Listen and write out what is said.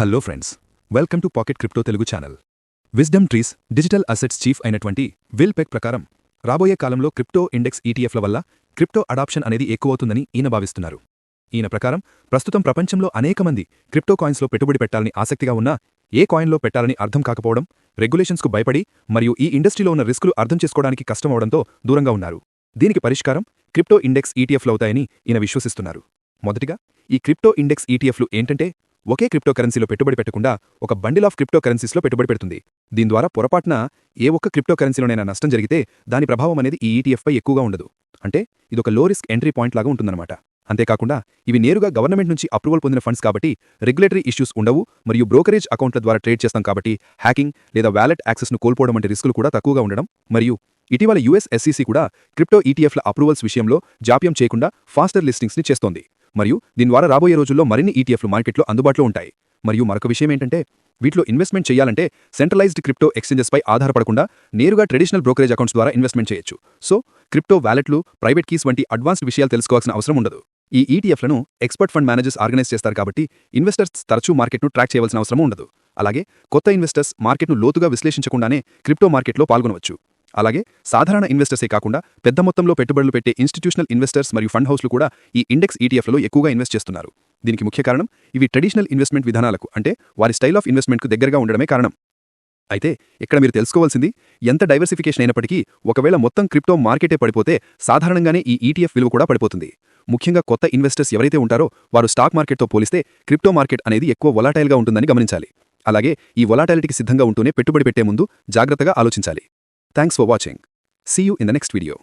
Hello friends, welcome to pocket crypto Telugu channel. Wisdom trees digital assets chief అయినటువంటి will పెక్ ప్రకారం రాబోయే కాలంలో crypto index ఈటీఎఫ్ల వల్ల క్రిప్టో అడాప్షన్ అనేది ఎక్కువవుతుందని ఈయన భావిస్తున్నారు. ఈయన ప్రకారం ప్రస్తుతం ప్రపంచంలో అనేక మంది క్రిప్టో కాయిన్స్లో పెట్టుబడి పెట్టాలని ఆసక్తిగా ఉన్నా ఏ కాయిన్లో పెట్టాలని అర్థం కాకపోవడం, రెగ్యులేషన్స్కు భయపడి మరియు ఈ ఇండస్ట్రీలో ఉన్న రిస్కులు అర్థం చేసుకోవడానికి కష్టమవడంతో దూరంగా ఉన్నారు. దీనికి పరిష్కారం క్రిప్టో ఇండెక్స్ ఈటీఎఫ్లు అవుతాయని ఈయన విశ్వసిస్తున్నారు. మొదటిగా ఈ క్రిప్టో ఇండెక్స్ ఈటీఎఫ్లు ఏంటంటే ఒకే క్రిప్టో కరెన్సీలో పెట్టుబడి పెట్టకుండా ఒక బండిల్ ఆఫ్ క్రిప్టో కరెన్సీస్లో పెట్టుబడి పెడుతుంది. దీని ద్వారా పొరపాటున ఏ ఒక్క క్రిప్టో కరెన్సీలోనైనా నష్టం జరిగితే దాని ప్రభావం అనేది ఈ ఈటీఎఫ్పై ఎక్కువగా ఉండదు. అంటే ఇదొక లో రిస్క్ ఎంట్రీ పాయింట్ లాగా ఉంటుందన్నమాట. అంతేకాకుండా ఇవి నేరుగా గవర్నమెంట్ నుంచి అప్రూవల్ పొందిన ఫండ్స్ కాబట్టి రెగ్యులేటరీ ఇష్యూస్ ఉండవు మరియు బ్రోకరేజ్ అకౌంట్ల ద్వారా ట్రేడ్ చేస్తాం కాబట్టి హ్యాకింగ్ లేదా వ్యాలెట్ యాక్సెస్ను కోల్పోవడం వంటి రిస్కులు కూడా తక్కువగా ఉండడం మరియు ఇటీవల యుఎస్ SEC కూడా క్రిప్టో ఈటీఎఫ్ల అప్రూవల్స్ విషయంలో జాప్యం చేయకుండా ఫాస్టర్ లిస్టింగ్స్ని చేస్తోంది. మరియు దీని ద్వారా రాబోయే రోజుల్లో మరిన్ని ఈటీఎఫ్లు మార్కెట్లో అందుబాటులో ఉంటాయి. మరియు మరొక విషయం ఏంటంటే వీటిలో ఇన్వెస్ట్మెంట్ చేయాలంటే సెంట్రలైజ్డ్ క్రిప్టో ఎక్స్చేంజెస్పై ఆధారపడకుండా నేరుగా ట్రెడిషనల్ బ్రోకరేజ్ అకౌంట్స్ ద్వారా ఇన్వెస్ట్మెంట్ చేయొచ్చు. సో క్రిప్టో వ్యాలెట్లు, ప్రైవేట్ కీస్ వంటి అడ్వాన్స్డ్ విషయాలు తెలుసుకోవాల్సిన అవసరం ఉండదు. ఈ ఈటీఎఫ్లను ఎక్స్పర్ట్ ఫండ్ మేనేజర్స్ ఆర్గనైజ్ చేస్తారు కాబట్టి ఇన్వెస్టర్స్ తరచూ మార్కెట్ను ట్రాక్ చేయవలసిన అవసరం ఉండదు. అలాగే కొత్త ఇన్వెస్టర్స్ మార్కెట్ను లోతుగా విశ్లేషించకుండానే క్రిప్టో మార్కెట్లో పాల్గొనవచ్చు. అలాగే సాధారణ ఇన్వెస్టర్సే కాకుండా పెద్ద మొత్తంలో పెట్టుబడులు పెట్టే ఇన్స్టిట్యూషనల్ ఇన్వెస్టర్స్ మరియు ఫండ్ హౌస్లు కూడా ఈ ఇండెక్స్ ఈటీఎఫ్లలో ఎక్కువగా ఇన్వెస్ట్ చేస్తున్నారు. దీనికి ముఖ్య కారణం ఇవి ట్రెడిషనల్ ఇన్వెస్ట్మెంట్ విధానాలకు అంటే వారి స్టైల్ ఆఫ్ ఇన్వెస్ట్మెంట్కు దగ్గరగా ఉండడమే కారణం. అయితే ఇక్కడ మీరు తెలుసుకోవాల్సింది ఎంత డైవర్సిఫికేషన్ అయినప్పటికీ ఒకవేళ మొత్తం క్రిప్టో మార్కెటే పడిపోతే సాధారణంగానే ఈ ఈటీఎఫ్ విలువ కూడా పడిపోతుంది. ముఖ్యంగా కొత్త ఇన్వెస్టర్స్ ఎవరైతే ఉంటారో వారు స్టాక్ మార్కెట్తో పోలిస్తే క్రిప్టో మార్కెట్ అనేది ఎక్కువ వొలాటైల్గా ఉంటుందని గమనించాలి. అలాగే ఈ వొలాటైలిటీకి సిద్ధంగా ఉంటూనే పెట్టుబడి పెట్టే ముందు జాగ్రత్తగా ఆలోచించాలి. Thanks for watching. See you in the next video.